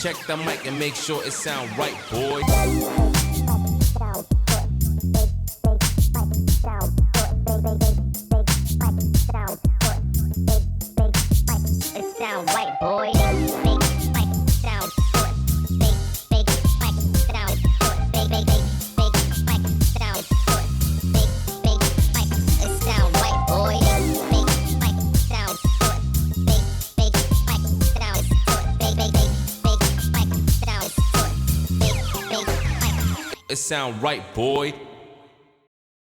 Check the mic and make sure it sound right, boy. It sound right, boy. It sound right, boy.